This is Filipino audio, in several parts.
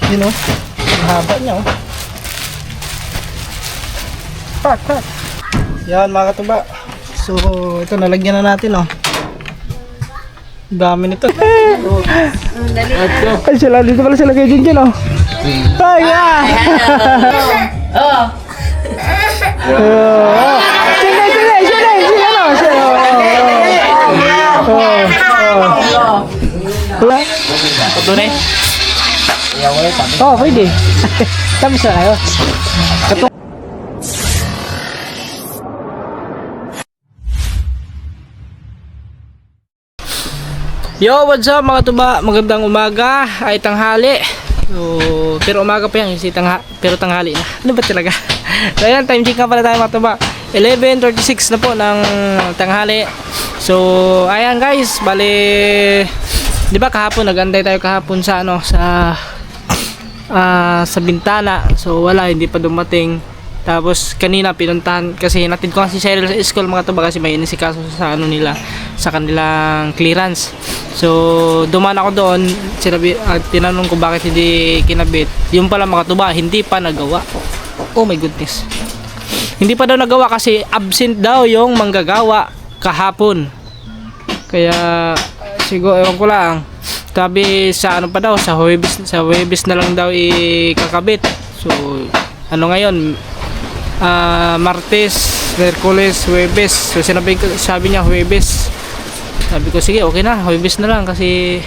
Yun o. Ang haba niya o. Pak. Yan mga katuba. So ito nalagyan na natin o. Dami nito. Ay sila, dito pala sila kay Jinjin o. Ay ya! Oh. Sige wala? Ito na eh. Oo, pwede. Tapos na kayo. Yo, what's up mga tuba? Magandang umaga ay tanghali. So, pero umaga pa yan, pero tanghali na. Ano ba talaga? So, ayan, time check nga pala tayo mga tuba. 11:36 na po ng tanghali. So, ayan guys, bale, di ba kahapon nag-antay tayo kahapon sa ano, sa bintana. So, wala, hindi pa dumating. Tapos kanina pinuntahan kasi natin ko si Cheryl sa school mga tuba kasi may inisikaso sa ano nila sa kanilang clearance. So dumaan ako doon, tinanong ko bakit hindi kinabit. Yung pala mga tuba, hindi pa nagawa. Oh my goodness. Hindi pa daw nagawa kasi absent daw yung manggagawa kahapon. Kaya siguro ewan ko lang. Sabi sa ano pa daw sa Huwebes na lang daw ikakabit. So ano ngayon? Martes, Miyerkules, Huwebes. So sabi niya Huwebes. Sabi ko sige, okay na, Huwebes na lang kasi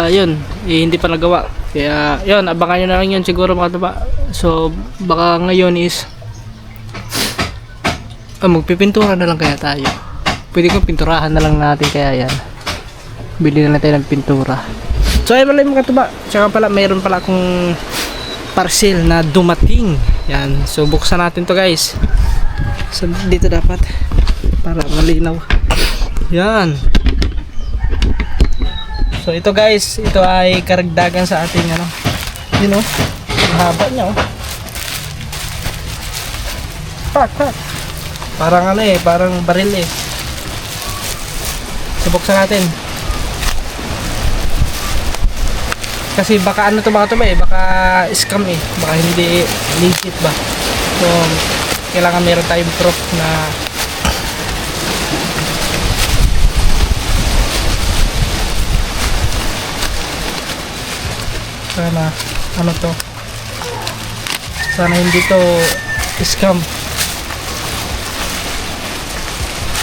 yun, hindi pa nagawa. Kaya yun, abangan nyo na lang yun siguro mga taba. So baka ngayon is magpipintura na lang kaya tayo. Pwede kong pinturahan na lang natin kaya yan. Bili na natin ng pintura. So ayun pala yung mga taba. Tsaka pala mayroon pala akong parcel na dumating. Yan. So buksan natin to guys. So dito dapat para malinaw. Yan. So ito guys, ito ay karagdagan sa ating ano. Yun o. Ang haba niya o. Pak. Parang ano eh, parang baril eh. So buksan natin. Kasi baka ano to mga to ba eh, baka scam eh, baka hindi legit ba. So kailangan meron tayong proof na sana ano to, sana hindi to scam,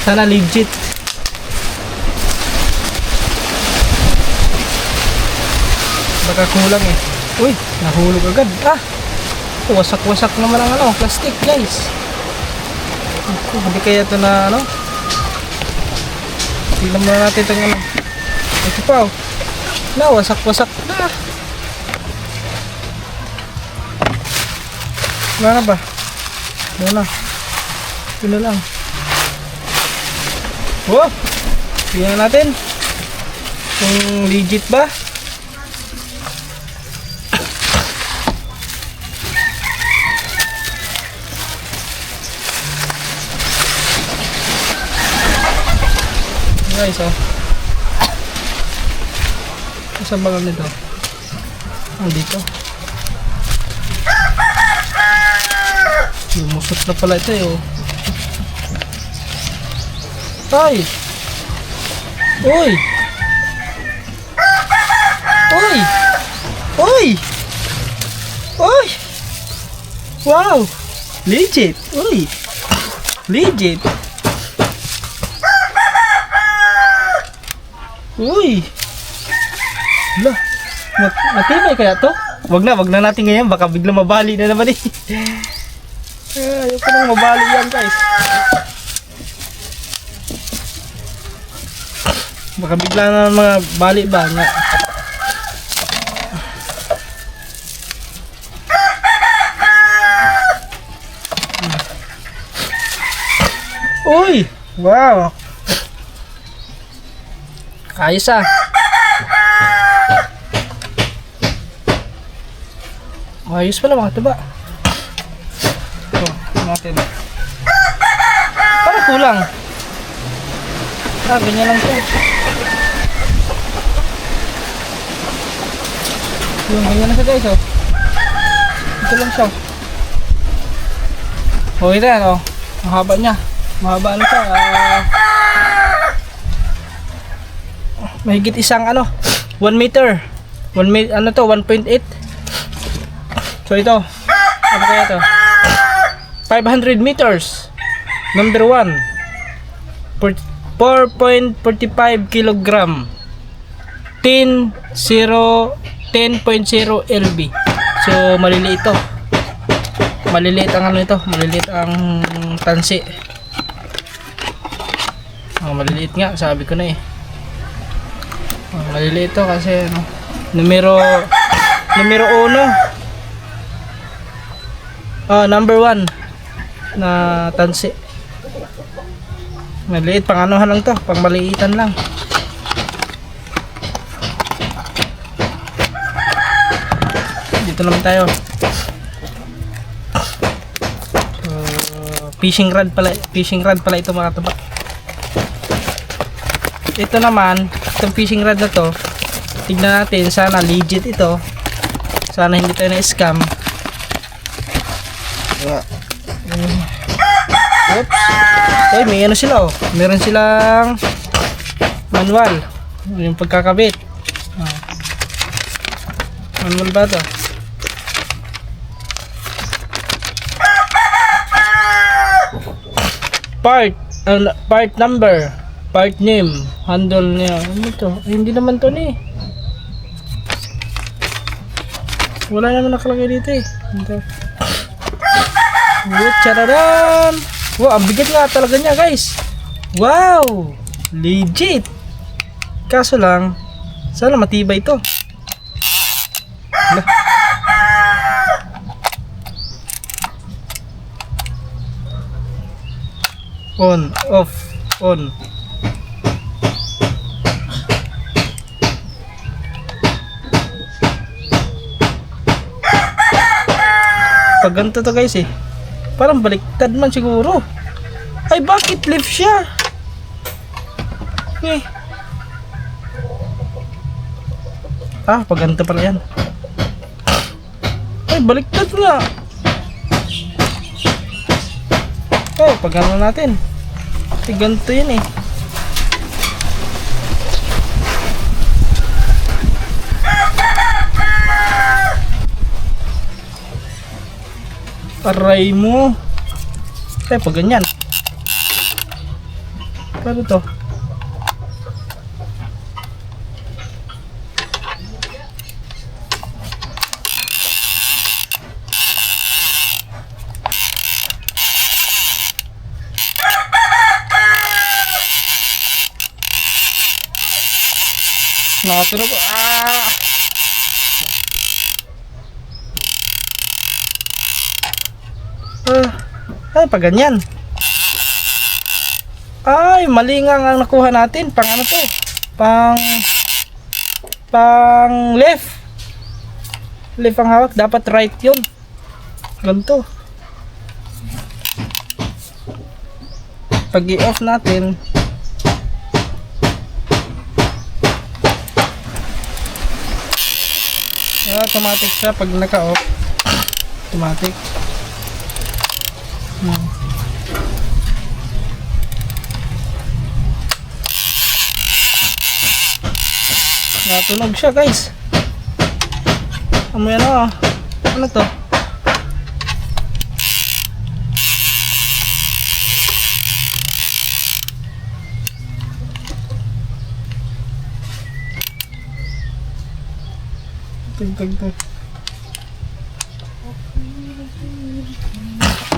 sana legit. Baka kulang eh. Uy, nahulog agad. Wasak-wasak naman ang ano, plastic guys. Hindi kaya ito na ano. Tingnan muna natin itong ano. Ito pa oh. Wasak-wasak na. Wala na ba? Wala na. Ito na lang. Oh! Tingnan natin. Kung legit ba? Guys oh. Saan ba nito? Dito. Lumusot na pala ito eh oh. Ay! Uy! Uy! Uy! Uy! Wow! Legit! Uy! Legit! Uy! Wala! Matibay kaya to? Wag na natin ngayon, baka bigla mabali na naman eh. Ayoko nang mabali yan guys. Baka bigla na mga bali ba nga. Uy! Wow! Ayos ah. Ayos pala mga tuba. Ito, natin. Parang kulang. Ganyan lang to. Yung ganyan na siya guys oh. Ito lang siya. Oh ito yan oh. Ang haba niya. Mahaba na siya. Mahigit isang 1 meter. 1 meter ano to 1.8. So ito. Ano kaya to? 500 meters. Number 1. 4.45 kilogram. 10.0 LB. So maliliit ito. Maliliit ang ito, maliliit ang tansi. Maliliit nga, sabi ko na eh. Maliliit ito kasi numero 1. Number 1 na tansi. Maliliit, pang anuhan lang to, pang maliitan lang. Dito naman tayo. Fishing rod pala ito mga tuba. Ito naman, itong fishing rod na to, tignan natin, sana legit ito. Sana hindi tayo na-scam. Oops. Ay, may sila oh. Meron silang manual. Yung pagkakabit. Manual ba ito? Part number, part name, handle niya. Ano to? Ay, hindi naman to ni. Wala naman nakalagay dito eh. Ito. Chararan! Wow, ang bigat nga talaga niya guys. Wow! Legit! Kaso lang, sana matibay ito. On, off, on. Pag ganito to guys eh, parang baliktad man siguro. Ay, bakit lift siya? Eh. Pag ganito pala yan. Ay, baliktad nga. Pag ano natin. Ganito yun eh. Aray mo. Pag ganyan. Paano to? Nakatunog. Ay, pag ganyan. Ay, mali nga ang nakuha natin. Pang ano to? Pang left. Left ang hawak. Dapat right yun. Ganito. Pag i-off natin, automatic siya pag naka-off. Automatic. Natunog siya guys. Amoy ano to?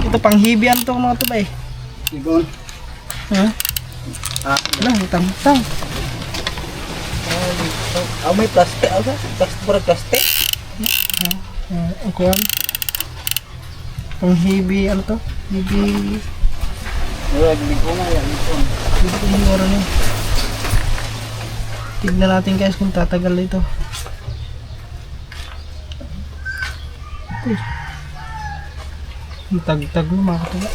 Ito pang hibian to mga tubay. Igon. Wala, utang. May plastic. Plastic. Ang kuhan. Pang hibi, ano to? Hibi. Hindi ko nga yan. Hibi ko yung oras niya. Tignan natin guys kung tatagal ito. Ang tag-tag mo mga katuba.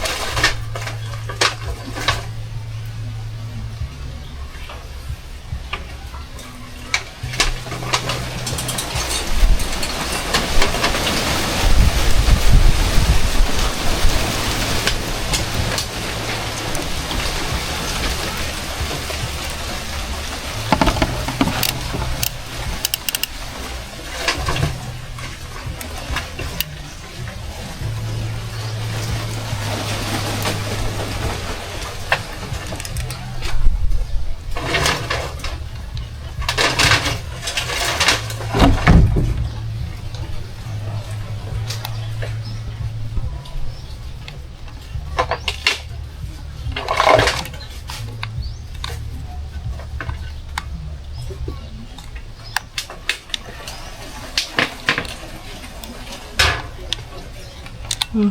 Tawag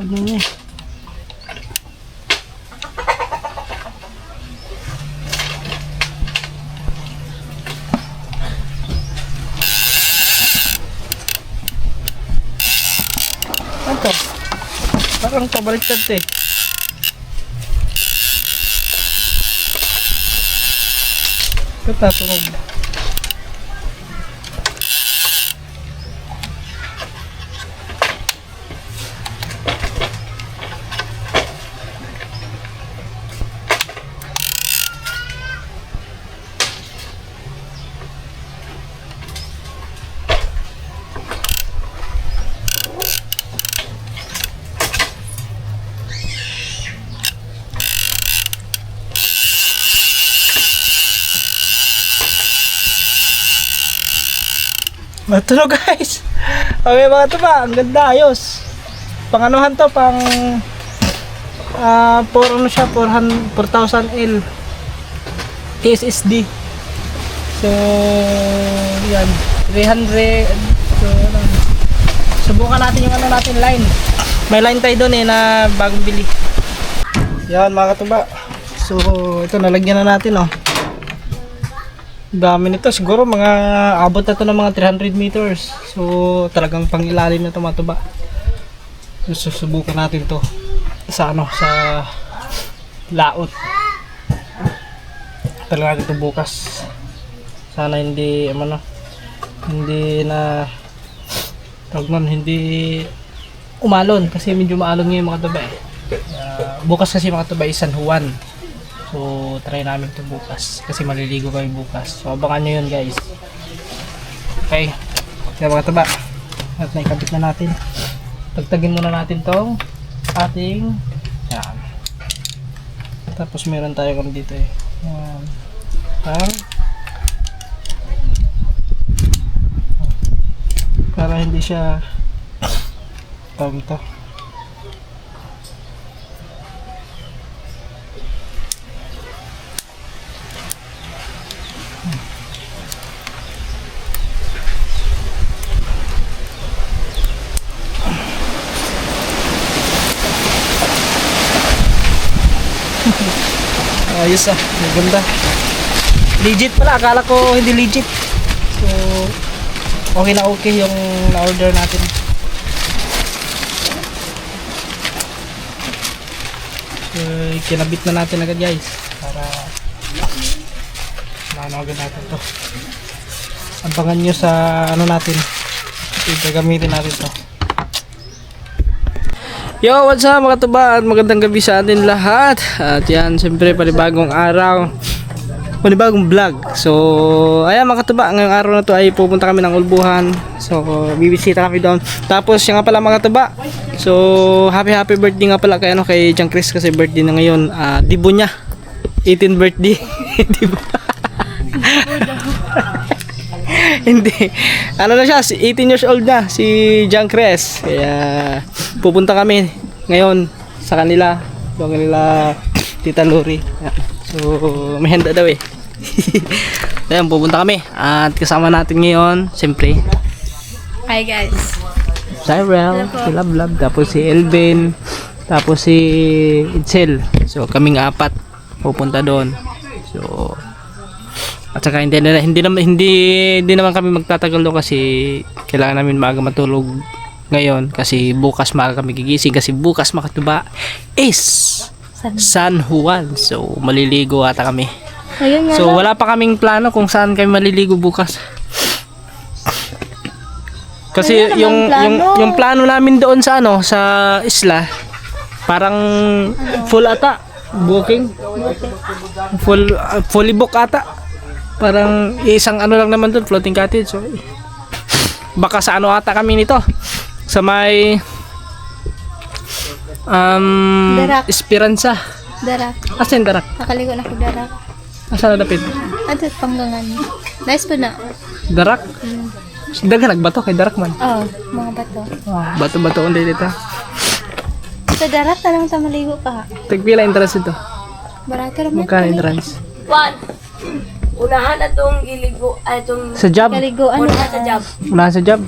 na eh. Ano to? Parang pabaliktad to eh. Ito tatunog. Matulog guys. Okay mga tuba, ang ganda, ayos. Pang anuhan to, pang 4 ano siya, 4000L SSD. So yan, 300. So ano, subukan natin yung ano natin line. May line tayo doon eh na bagong bili. Yan mga katuba. So ito nalagyan na natin oh. Dami nito, siguro mga abot na to ng mga 300 meters. So talagang pang ilalim na to mga tuba. So, susubukan natin to sa ano, sa laot. Talaga natin to bukas. Sana hindi hindi na tawag nun, hindi umalon kasi medyo maalon ngayon mga tuba eh. Bukas kasi mga tuba is San Juan. So, try namin ito bukas. Kasi maliligo kami bukas. So, abangan nyo yun guys. Okay. Kaya mga taba. At naikabit na natin. Tagtagin muna natin tong ating yan. Tapos meron tayo kami dito eh. Yan. Para hindi siya tawag ito. Ayos maganda. Legit pala, akala ko hindi legit. So, okay na okay yung na-order natin. So, kinabit na natin agad guys. Para maano agad natin to. Abangan nyo sa ano natin. Gagamitin natin to. Yo, what's up mga tuba at magandang gabi sa atin lahat. At yan, siyempre panibagong araw, panibagong vlog. So, ayan mga tuba, ngayong araw na to ay pupunta kami ng Ulbuhan. So, bibisita kami doon. Tapos, yung nga pala mga tuba. So, happy birthday nga pala kay, kay John Chris kasi birthday na ngayon. Dibo niya. 18th birthday. Dibo. Hindi. Ano na siya, 18 years old na si John Chris. Kaya pupunta kami ngayon sa kanila, doon kanila Tita Lori. So may handa daw eh. Ayan, pupunta kami at kasama natin ngayon siyempre Hi guys. Cyril, si Lablab, tapos si Elvin, tapos si Itzel. So kaming apat pupunta doon. So at saka hindi naman kami magtatagal doon kasi kailangan namin maaga matulog ngayon kasi bukas maaga kami gigising kasi bukas makatuba is San Juan. So maliligo ata kami. So wala pa kaming plano kung saan kami maliligo bukas. Kasi yung plano namin doon sa ano sa isla parang full ata booking. Fully book ata. Parang isang ano lang naman doon, floating cottage. So, baka sa ano ata kami nito. Sa may Darak. Esperanza. Darak. Asan Darak? Nakaligo na ko Darak. Asan na dapit? Ato panggangan. Nice pa na. Darak? Daga nagbato kay Darak man. Oh, mga bato. Bato-bato undi dito. Sa Darak tanang ta maligo pa. Tagpila entrance ito. Barato ra man. Magkano entrance? Unahan atong giligo, atong Sa job? Kaligo ano? unahan sa job. Wala sa job.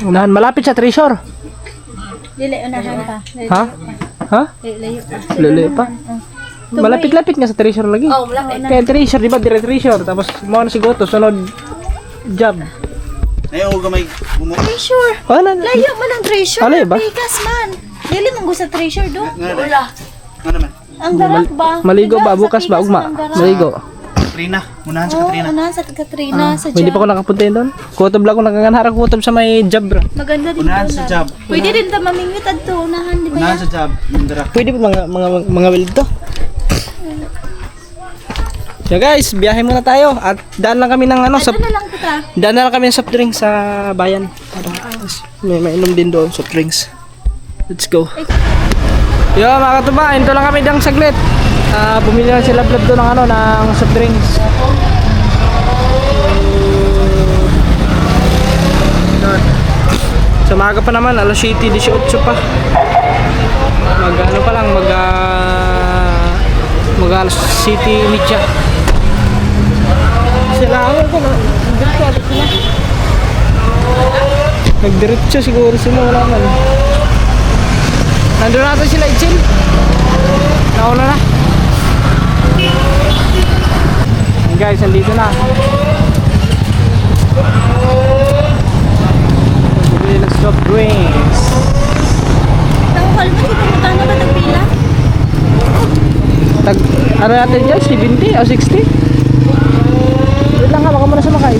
Unahan, malapit sa treasure. Dili, unahan pa. Ha? Ha? Layo pa. Lalo pa. Malapit-lapit nga sa treasure lagi. Oh, malapit. Kaya treasure, di ba? Dire treasure. Tapos mo na si Goto, sunod job. Ayaw ko gamay gumo. Treasure. Wala na. Layo man ang treasure. Ano ba? Bigas man. Dili mong gusto treasure do. Wala. Nga naman. Ang darak ba? Maligo ba? Bigas, Bukas sa ba? bigas Ugma. ng darak. Maligo. Katrina. Munahan sa Oo, Katrina. unahan sa Katrina, sa Hindi job. pa ako nakapunta yun doon. Kutob lang ako nakaganharang kutob sa may job bro. Maganda din Unahan doon sa na. job. Pwede din ta mamingwit adto unahan, di ba? Munahan yan? sa job. Mandara. Pwede po mga wild to. So guys, biyahe muna tayo at daan lang kami ng ano, Adto na lang kita. daan na lang kami ng soft drinks sa bayan. Para may mainom din doon soft drinks. Let's go. Yo mga katuba, ito lang kami dang saglit. Bumili lang sila vlog doon ng ano, ng soft drinks. So maaga pa naman, alas 7:18 pa. Mag ano pa lang, mag alas 7:30. Sila ako na, nagdiretso siguro sila, wala man. Nandun natin sila, Itchin. Nauna na. Guys, andito na. Bili ng soft drinks. Tawal mo kita mo tano ba tagpila? Ano natin dyan? 70 o 60? Wait lang ha, baka muna sumakay.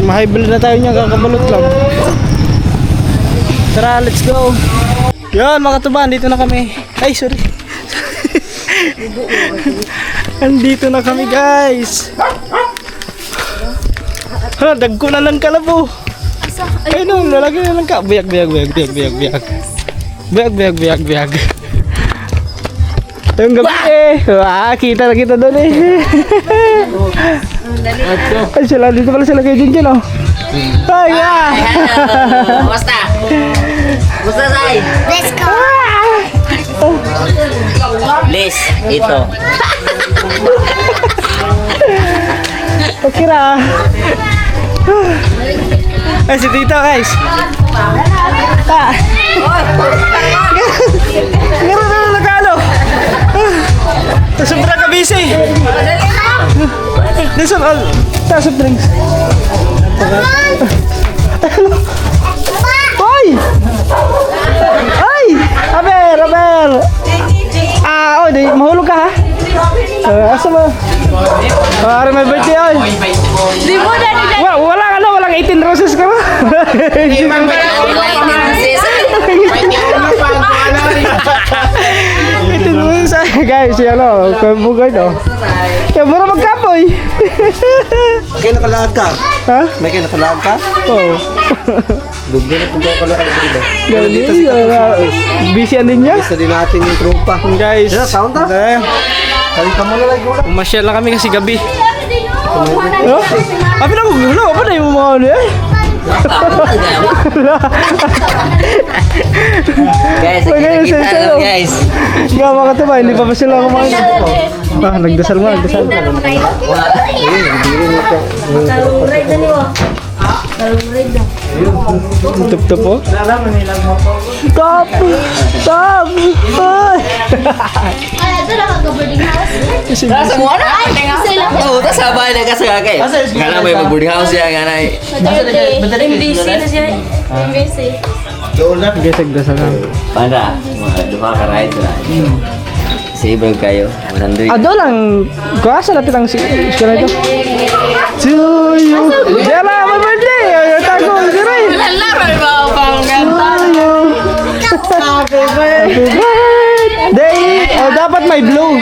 Mahibili na tayo niya, kakabalot lang. Tara, let's go. Yun mga katuban, dito na kami. Ay, sorry. Andito na kami guys. Ha, dagko na lang kalabo. Ay no, lalaki na lang ka. Biyag. Biyag. Yung gabi eh. Kita na kita doon eh. Ay sila, dito pala sila kayo dyan oh. Ay ah. Basta. Basta say. Let's go! Please, ito. Okay na. Ay si Tito guys. Meron na nagalo. Sobrang ka busy. Listen all. Tasok drinks. Hoy! Ay! Aber! Oh, di mahulog ka ha? Asa mo? Para may birthday oy. Di mo na nila. Walang 18 roses ka ba? 18 roses ay guys, yan o. Kabugay no. Kaya mura magkapoy. Kaya nakalaad ka? Ha? May kaya nakalaad ka? Oo. Dugdo na kung kaya kalakad ka dito. Ganun. Busy din niya. Isa din natin yung tropa. Guys. Sound ta? Kali ka muna lang gula. Umasyal lang kami kasi gabi. Oh? Apa na gulo? Apa na yung mga ano eh? Guys, Guys, kita sa'yo. guys. Nga mga katuba, hindi pa sila kumain. Nagdasal mo. Taluray na niyo. Taluray na. Tup-tup po. Top! Ay! Ay, ito lang ang boarding house. Sa mo na? Oo, tas sabay na kasi kay. Ngana may mag-boarding house ya, ngana. MDC na siya. MBC. Guys, nagdasal lang. Para, mga duha ka ride na. Save kayo. 100. Ado lang. Kuasa lapit ang sila ito. To you. Yala, my birthday! Ay, tago, si Ray. Happy birthday! Oh, dapat may blue.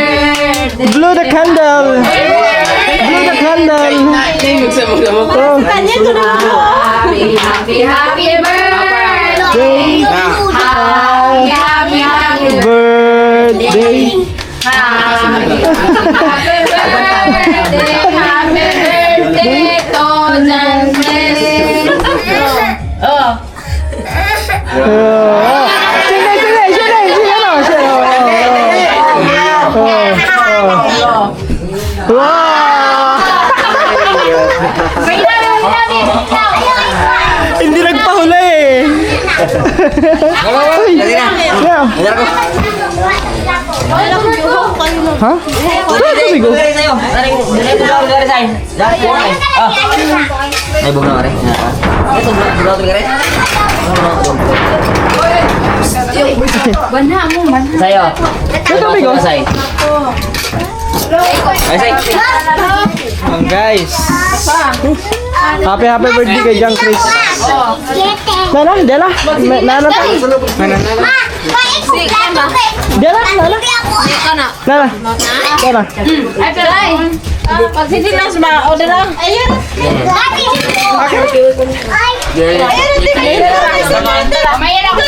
Blow the candle. Blow the candle. Oh. Kanya ito na ako. Happy birthday! Happy Birthday. birthday to Jansen. Oh. Wow! Hindi nagpahula eh. Dali na. Ajar ko. Ha? Saan tumigo? Dari sa'yo. Dari sa'yo. Dari sa'yo. Ay, buka na rin. Ito, buka na rin. Bana mo, man. Sa'yo. Saan tumigo? Sa'yo. Ay, sa'yo. Guys. Happy birthday kay John Chris. Nana, Dela. Nana. Dela, Nana. Nana. Nana. Ay, pero ay. Pag hindi lang sa order lang. Ayun. Mayan ako.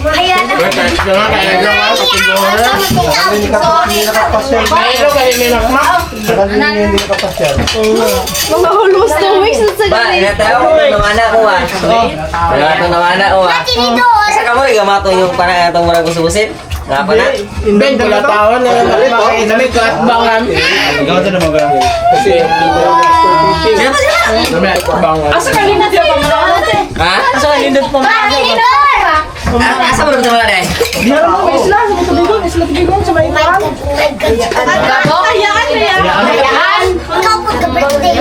Ayan na. Mga hulus na weeks sa Ba, inataw ko ng anak ko ah. Ito ng anak ko ah. Sa kamu, igamato yung parang itong murag gusto-gusin. Ngapa na? Ben, kalatawan na namin ko at bangan. Ikaw ito na mga. Kasi, Sino ba sila? bangan. Asa kanina siya pa mga Ha? Asa ka nindot po? Asa mo naman na eh? Meron po isla. Isla tubigon sa may ipan. Gabo? Hayaan na yan. Hayaan?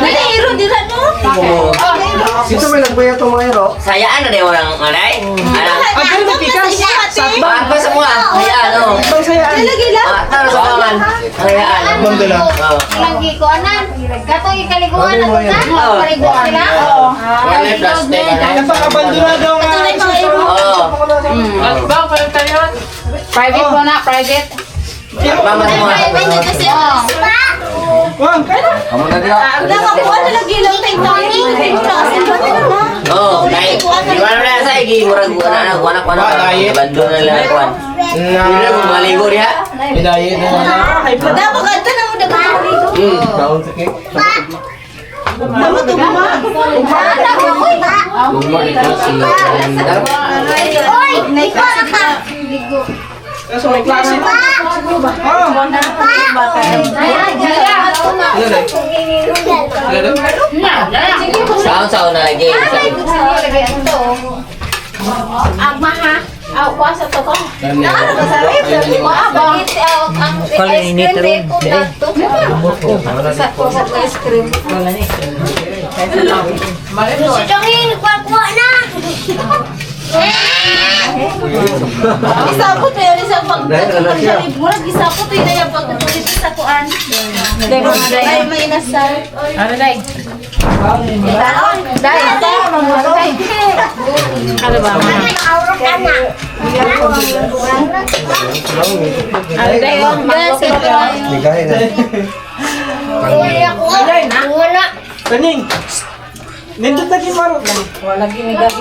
May iro din na no? Sito may nagbayat itong mga hero. Sayaan na din orang alay. Ano? Agay na pikas. Bakit ba sa mga? Hayaan o. Bang sayaan. Lagi lang. Tara sa kaman. Hayaan. Bang dala. Oo. Lagi ko anan. Katong ikaliguan na to na. Paliguan sila. May plastic. Napakabandonado nga. Oo. Private mo na, private. Mama mo. Wang, kaya na. Kamu na dito. Nakakuha na lagi lang tayo. Oo. Di ba na sa igi? Murag anak ko na. Bando na lang ako. Hindi na kung maligo niya. Hidayet na na. Dapat ka ito na mo dapat. Kaon sa cake. Dapat ito mo. Oy! Naikot ka! Kaso may klase. Saon na lagi. Agma ha? Aw, kuasa to ko. Kalinit rin. Sa ice cream. Si Chongin, kuha na! Isapot mo yun, isang pag-talib mo, isapot mo yun yung pag-tulit sa kuan. Ay, may inasal. Ano na eh? Dahil, ano ba? Ano dahil? Ligay na. Kaning. Nindot lagi marot lang. Wala, ligay.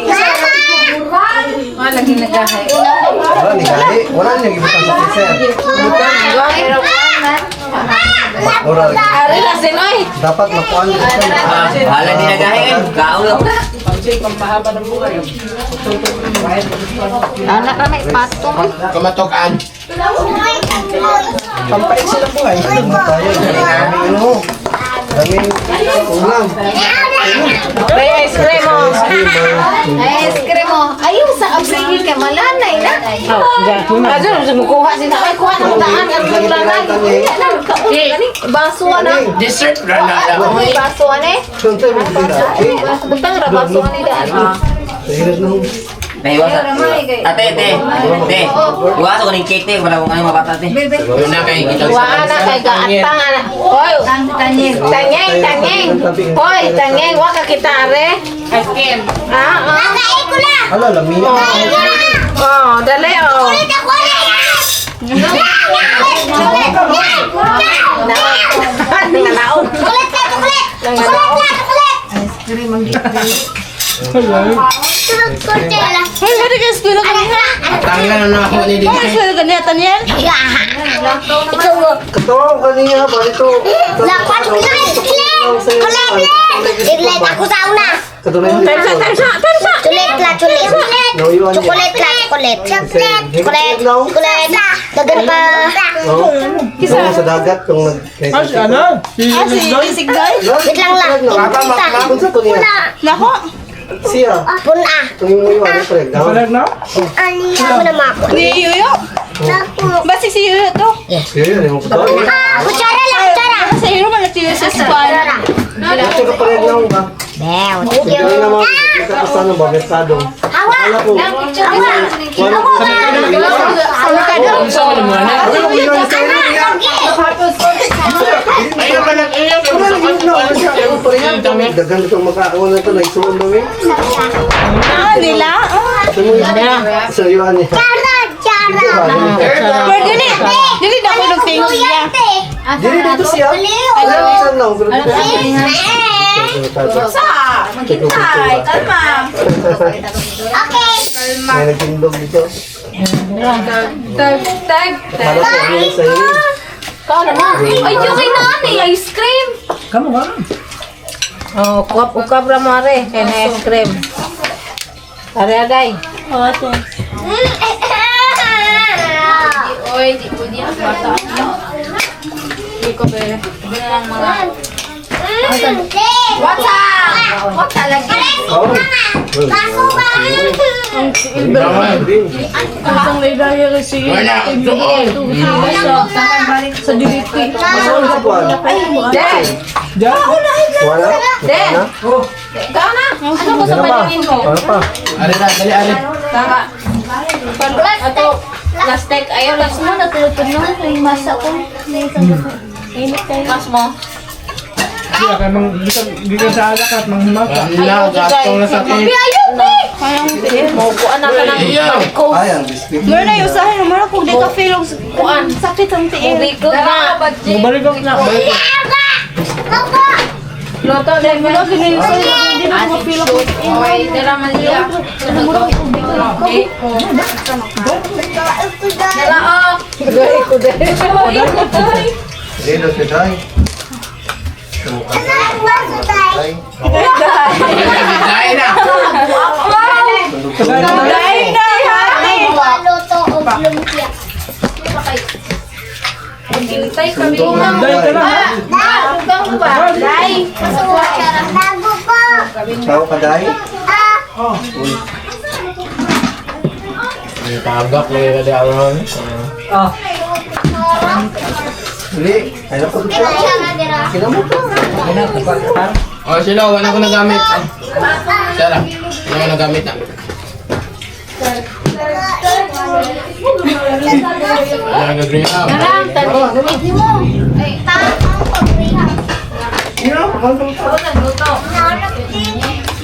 Wala niyang ibutang sa freezer. Oral. Dapat makuha niyo sa Hala di nagahin. Kaon lang. Pampahaba ng buhay. Anak na may patong. kamatokan. Pampait silang buhay. Tayo. Daming ano. Daming ulam. May ice cream mo. Ice cream mo. Ayun sa absingin ka, malanay na. Ajo, sumukuha sila. Ay, kuha ng daan. Ang ulanay. Baso na. Dessert rana. Baso na eh. Suntay mo sila. Butang ra baso ni daan. Hirap na ho. Nahiwasan. Ate. Iwasan ko ng cake te. Wala kong ano mabata te. Wala na kay gaatang ana. Hoy, tanyeng. Hoy, tanyeng, wa ka kita are. Askin. Hala, lamig. Oh, dali oh. Hoy, wala ka school ka niya. Tanggal na ako ni Hoy, school ka niya tanyan. Katawa ko kanina ba ito? Katuloy mo. Tansa. Nauiwan niya. Chocolate lang. Chocolate. Chocolate. Chocolate. Dagan pa. Kisa sa dagat kung nag Si ano? Si Sigay? Wait lang lang. Kung sa to niya. Nako. Siya. Puna. Kung yung mo ano pre. Palag na? Ako na mako. Ni Yuyo? Basi si Yuyo to. Siya yun. Yung kuto. Kutsara lang. Kutsara. Sa hero man nagtiyo sa squad. Ito ka palag lang ba? Damn. Hindi naman. Ito ka sa ano ba? Mesado. Awa. Wala po. Ano ka daw? Dagan itong makakawan na ito. Naisuon daw eh. Nila? Sa iyo ani. Pero dili na ko nagtingin niya. Dili dito siya. Saan lang? Maghintay, kalma. May nagtindog dito. Tag. Para sa ano sa iyo. Ay, yung kay nani, ice cream. Kamu ka? Oh, ukap ra mo are, kay na ice cream. Are agay. Oh, thanks. Oy, di ko diyan bata. Di ko be. Bilang mga What's lagi? Oh. Ang ligaya kasi sa diliti. Diyan? Wala? Den. Ikaw na. Ano ko sa paningin mo? Ano pa? Ari na, dali ari. Tama. Ato, plastic. Ayaw, last mo. Natulog na. May masa ko. Init kayo. Mas mo. Kaya kaya di ka sa alak at manghimaka. Ayaw, gasto na sa atin. Ayaw, ayaw. Maupuan na ka ng coast. Ay, ang biscuit. Meron na yung sahin. Meron kung di ka feel kuan. Sakit ang tiil. Ubikot na. Balik ako na. Loto, dahil mo lang ganyan yung sahin. Hindi na mo feel ang tiil. Ay, dala man liya. Dala o. Gagay ko dahil. Dito si Day. Day. Dahil na. Dahil na. Hintay kami. Dahil ka na. Hintay mo ba? Dahil. Ikaw ka Day? Tagak na yung kada aron. Hindi. Ay, napag siya. Kinamot ka. O sila, wala ko nagamit. Sala, wala ko nagamit na. Wala nag-green up.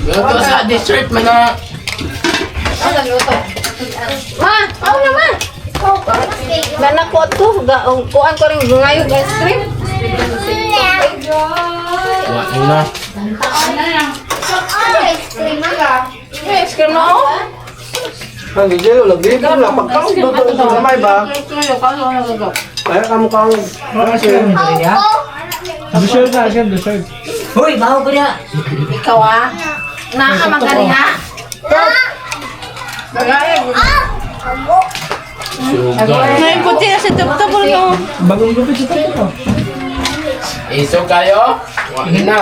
Luto sa dessert man na. Ma, ako naman. Ganak ko to. Kuan ko rin ngayog ice cream. Wala na. May ice cream na ako. Ang gigil, naglibig na. Pagkaon doon sa kamay ba? Kaya kamu kang... Dessert na, siya dessert. Hoy, baho ko niya. Ikaw ah. Nakakamagari ha. Ngayon po siya sa tap-tap no. Bagong gupit sa tayo. Iso kayo? Wala na.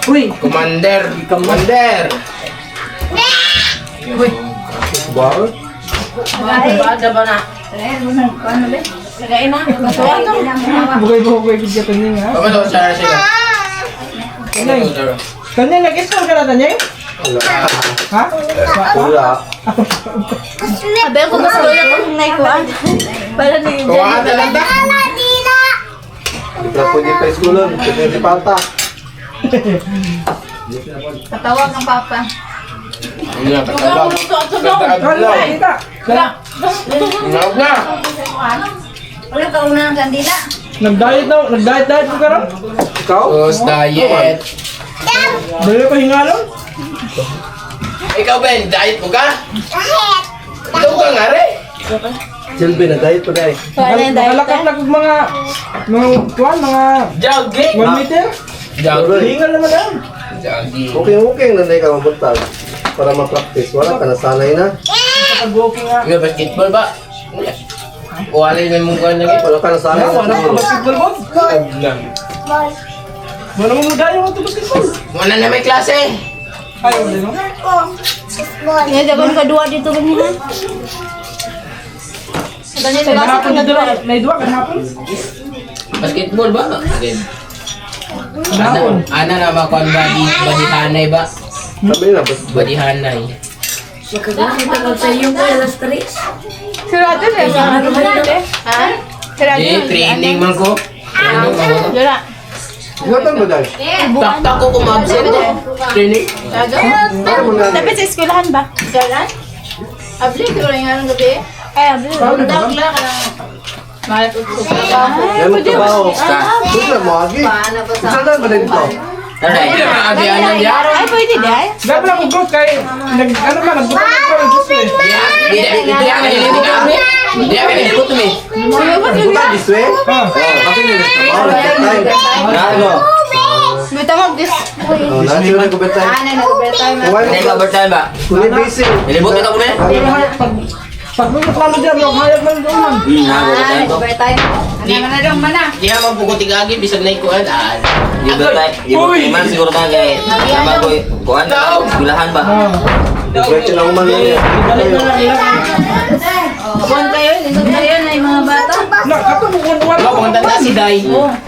Uy! Commander! Commander! Wow. Ada ba na? Lagay na. Matuwa to. Bugay-bugay ka tanyeng ha? Apa daw siya sila? Kanay! Tanyeng, nag-install ka na tanyeng? Ha? Wala. Abel ko gusto ko yung naikuan. Para na yung Kuha ka talaga? Hindi ka pwede pa iskulon. Pwede si Panta. Tatawag ng papa. Ano na? Kataglag. Wala! Kita! Nawag na! Wala ka unang kandila. Nag-diet daw! Nag-diet ko ka rin! Ikaw? Tapos diet. Dali pa hingalon? Ikaw Ben, diet mo ka? Ikaw ka nga rin. Silbi na diet pa dahil. Nakalakad mga kuwan, mga Jogging. 1 meter? Jogging. Hingal naman yan! Jogging. Okay, nanday ka mabuntag. para ma-practice. Wala ka, nasanay na. Nga basketball ba? Wala yung mong kuhan lagi. Wala ka, nasanay na. Basketball mo? Wala mo muda yung ito basketball. Wala na may klase. Ayaw mo din, no? Ya, jangan kedua dito ganyan. Kahapon na dala. Naidwa ka hapon? Basketball ba? Okay. Kahapon. Ana na ba kuhan badihanay ba? Sabi na, basta. Badihanay. Sirado na sa ano ba ito? Ha? Sirado. Eh, training man ko. Training man ko. Dala. Ingatan mo dahil. Tak ko kumabsent ko. Training. Ano mo na? Dapat sa eskwelahan ba? Eskwelahan? Abli, ko rin nga ng gabi. Ay, abli. Daw lang ka lang. Mahal ko sa trabaho. Yan mo trabaho. Sutra mo, agi. Saan ba na dito? Ay, abiyanan niya. Ay, pwede dahil. Dapat lang mag-growth kay... Ano ka, nagbuka ka ng gusto eh. Hindi ako nilibot kami. Hindi ako nilibot kami. Buta, this way? Kasi nilis trabaho. Ano? Bita mo, this. Oh, nandiyo na kubet tayo. Ano, nag-overtime na. Kumain Hindi mo. ka overtime ba? Kuni busy. Nilibot ito ko na? Pag may maklalo dyan, yung hayag lang doon man. Overtime ko. Nag-overtime. Ano man na dong mana? Di naman po ko tigagi, bisag na ikuhan. Overtime man siguro tayo kay naman ko kuhan na gulahan ba? Diretso na umano yan. Buwan kayo, nindot kayo na yung mga bata. Nakatulungan mo. Ako, kung tanda si Day.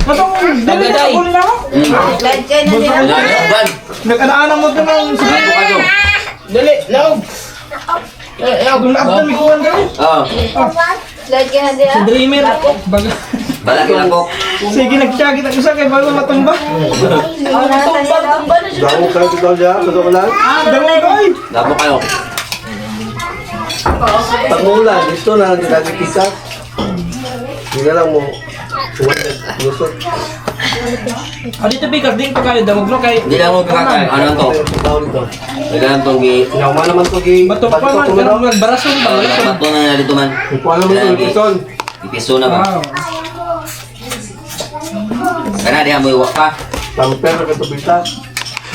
Katong, dili na Tagaday. ako na ako. Glad kayo na nila. Gulahan. Nagkanaanan mo ito ng sige. Bukado. Dali, naog. Kung naabdan may kuhan ka rin. Oo. Glad kayo na nila. Dreamer. Baga. Balaki lang po. Sige, nagtiyagit ang isa kay bago matumba. Damo kayo dito dyan. Totoo lang. Damo ay. Dapo kayo. Pangulan, dito na lang kita. Hindi na lang mo. Gusto. Dito bigas, di pa kayo damog no kay. Hindi lang mo pinakay. Ano to? Dito. Kailangan itong Inauma naman ito kay... Bato pa man, ganun man, barason ba? bato na dito man. Ikuha naman ito, Lipison. Ipiso na ba? Wow. Kana diha mo iwak pa. Tamper na ito bita.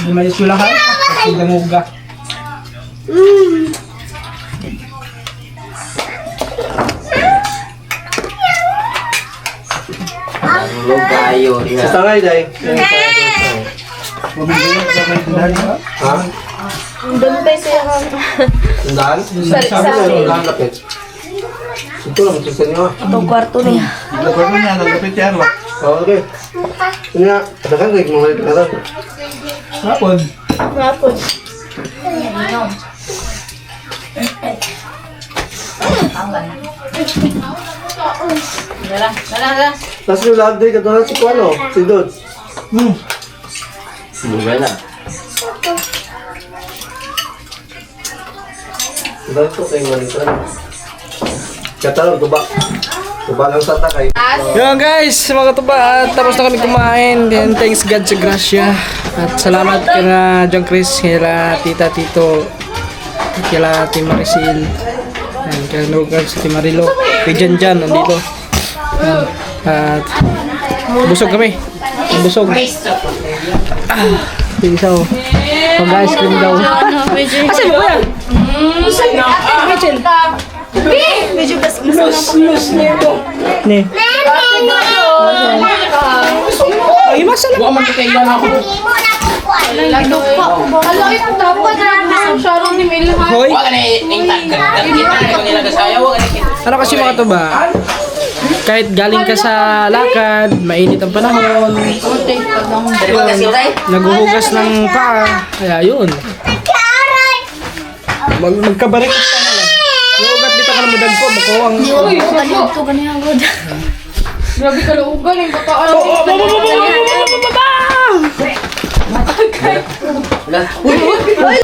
Hindi may isulahan. Kasi damuga. Tulog kayo diha. Sa sangay, Day. Ha? Doon tayo siya. Sandaan? Sabi na, sandaan lapit. Ito lang, ito sa inyo. Itong kwarto niya. Oh, okay. Ano nga, katakan kayo mga maliit na rin. Hapon. Hapon. Dala. Tapos yung love day, katulad si Kuano, si Dod. Buga na. Dahil ito kayo maliit na rin. Katalog, tuba. Tuba lang sa takay. Yun guys, mga katuba, at tapos na kami kumain. Then thanks God sa grasya. At salamat kina John Chris, kila Tita Tito, kila Ate Maricel, and kila Nugal sa Ate Marilo, kay Jan nandito. Yan. At busog kami. Busog. Isa oh. Pag-ice cream daw. Asa mo kuya? Rachel. Medyo Los nito. Ne. Ay, masala. Huwag man kayo na ako. Kalawin po dapat na Sharon ni Mel. Hoy, Huwag ka na kita na kung nila kasayaw. Huwag ka na kita. ano kasi mga to ba? Kahit galing ka sa lakad, mainit ang panahon, Dari ba kasi tay? naguhugas ng paa, kaya yun. Magkabarik ka na lang. Naugat dito ka na mudag ko, makuwang. Grabe ka laugan yung kataan.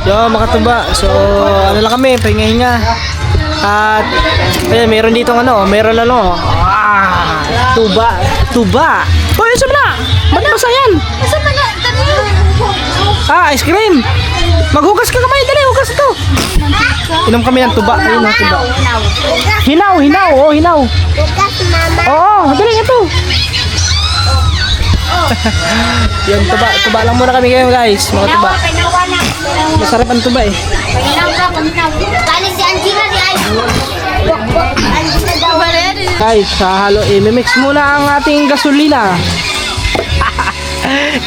Yo, mga tuba. So, ano lang kami, pahinga-hinga. At, ayan, meron dito meron tuba. Hoy, isa mo na! Ba't basa yan? Ice cream! Maghugas ka kamay, dali, hugas ito. Inom kami ng tuba. Ayun, tuba. Hinaw. Oh, hinaw. Oo, dali, ito. Yan, tuba lang muna kami ngayon, guys. Mga tuba. Masarap ang tuba eh. Paminaw ka, paminaw. Kali si Angela di ay. Angela daw. Guys, sa halo, mimix muna ang ating gasolina.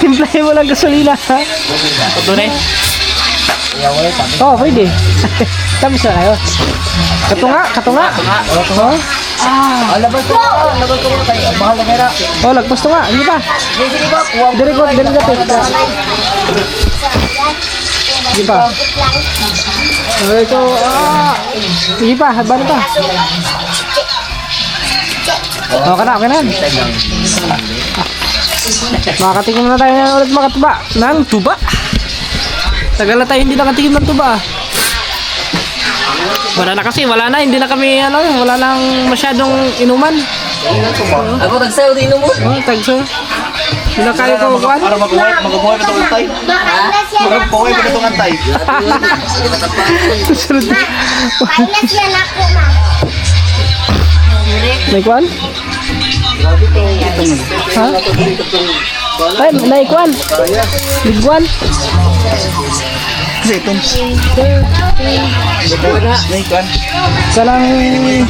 Timplahin mo lang gasolina. Ito na eh. Oo, pwede. Tamis na kayo. Katunga, katunga. Oo. Labas ko tayo. Mahal na kaya. Oh, lagpas to nga. Hindi pa. Diri ko. Hindi pa. Ito, hindi pa. Habang pa. Okay na. Makakatingin na tayo ulit mga tuba. Ng tuba. Tagal na tayo hindi nakatikim ng tuba. Wala na kasi, hindi na kami, wala nang masyadong inuman. Ako tagsayo din mo. Oh, tagso. Hindi na kaya ko kuhan. Para magabuhay pa itong antay. Magabuhay pa itong antay. Susunod na. Pailas yan ako, ma. May kuhan? Ha? Ay, may kuhan. Bigwan. Kanang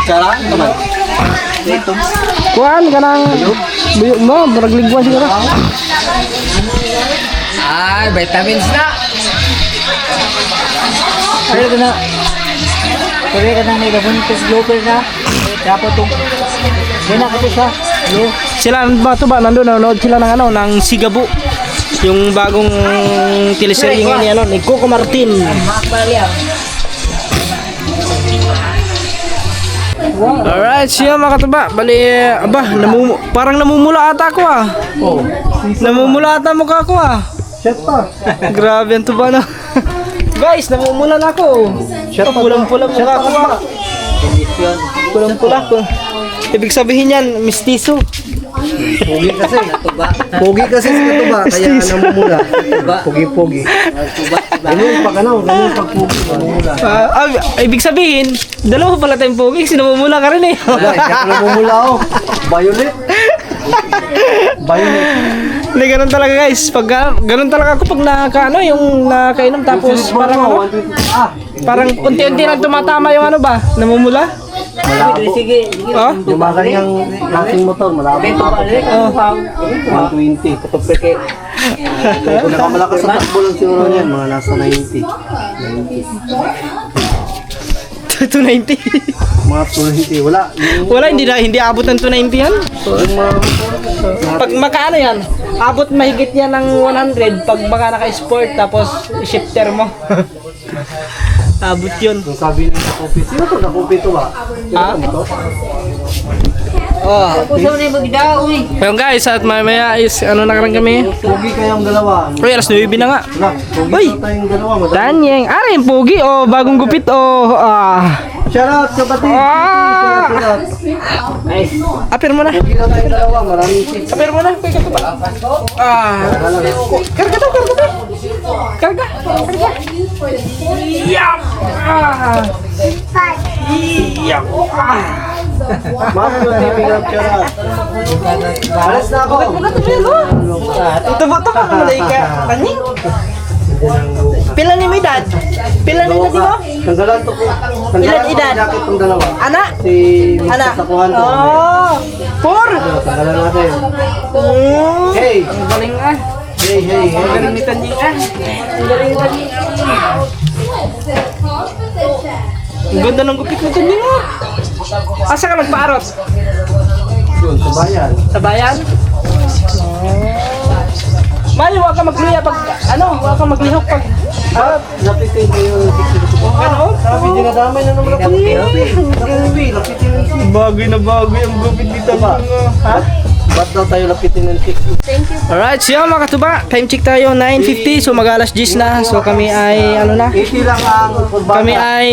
Sarang naman. kuhan, kanang buyog mo, murag ligwan siguro. Ay, vitamins na. Ay, ito na. Kaya ka nang nagabuntis global na. Dapat itong gana kasi siya. Sila ba ito ba? Nanonood sila ng ng Sigabu. Yung bagong teleserye ngayon ni Coco Martin. Alright, siya mga katuba. Bali, parang namumula ata ako ah. Namumula ata mukha ko ah. Shit pa. Grabe ang tuba na. Guys, namumula na ako. Pulang-pula mukha ko ah. Pulang-pula ko. Ibig sabihin yan, mistiso. Pogi kasi. Pogi kasi sa katuba. Kaya namumula. Pogi-pogi. Ganun pag pogi. Namumula. Ibig sabihin, dalawa pala tayong pogi, sinamumula ka rin eh. Kaya namumula ako. Violet. Violet. Hindi, ganun talaga guys. Pag ganun talaga ako pag yung nakainom tapos parang parang unti-unti lang tumatama yung namumula. Malabo. Oh? Yung mga kanyang laking motor, malabo. 120. Katupeke. Kung nakamalakas sa takbo lang siguro niyan, mga nasa 90. 290. Mga 290. Wala. Wala, hindi abot ng 290 yan. Pag makaano yan, abot mahigit yan ng 100 pag baka naka-sport tapos shifter mo. Abot yun. Kung sabi niya sa kopi, sino to? Nakopi to ba? Ha? Oh, puso na magdaw eh. Ayun guys, at mamaya is na lang kami. Pogi kayong dalawa. Uy, alas 9 na nga. Wala, pogi Uy! na tayong dalawa. Madami. Tanyeng, yung pogi bagong gupit Shout out kapatid! Shout out! Apir mo na. Pogi na tayong dalawa, maraming tips. Apir mo na. Karga to. Karga. Yap! Yap! Ma'am, yung TV grab shout out. Alas na ako. Tubo ka mulai ka. Tanyeng. Pila ni mo edad? Pila ni edad mo? Tanggalan to po. Ilan edad? Jacket tong dalawa. Anak? Si Anak? Mr. Sakuhan to. Oh! 4! Tanggalan natin. Hey! Ang galing ah. Hey, hey, Ang hey. galing ni Tanjing ah. Ang galing ni Tanjing. Ang ganda ng gupit mo Tanjing ah. Asa ka nagpaarot? Yun, sa bayan. Sa bayan? Mali, huwag ka magluya pag, wag ka maglihok pag, Lapitin ko yung picture ko. Sabi, dinadamay na naman ako. Lapitin yung Bagay na bagay ang gupit dito ba? Ha? Ba't daw tayo lapitin ng tick? Alright, so yun mga katuba, time check tayo, 9:50, so mag-alas 10 na, so kami ay, 80 lang ang kami ay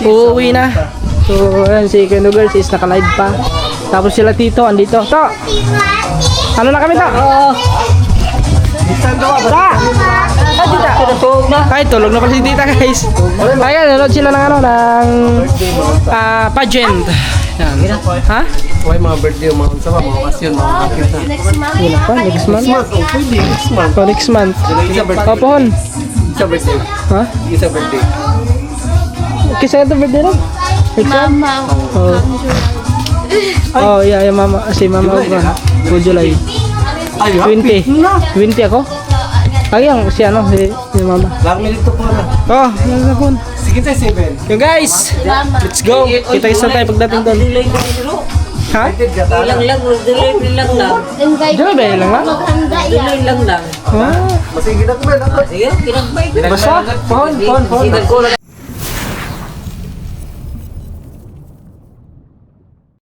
uuwi na. So, ayan, si Keno Girls is naka-live pa. Tapos sila Tito, andito. To! Ano na kami to? Ta! Ay, tita! Kahit tulog na pala si tita guys. Ayan, nanood sila ng pageant. Yan. Ha? Huwag mga birthday, mga unsama, mga okasyon, mga kakita. Yun pa, next month. Next month, oh pwede, next month. Oh, next month. Opo, hon. Sa birthday. Ha? Isa birthday. Kisa ito birthday rin? Mama. Oh, yeah, mama. Si mama ko. Oh, July. Ay, 20. 20 ako? Ayang, si ano, si mama. Lang minute po na. Oh, nagkakon. Sige tayo, 7. Yung guys, let's go. Kita-kita tayo pagdating doon. Ha? Ilang lang, delivery lang lang. Diyan ba lang lang? Maghanda yan. Delivery lang lang. Ah, Masige na ko ba? Sige, kinagbay. basta, phone. Sinan ko lang.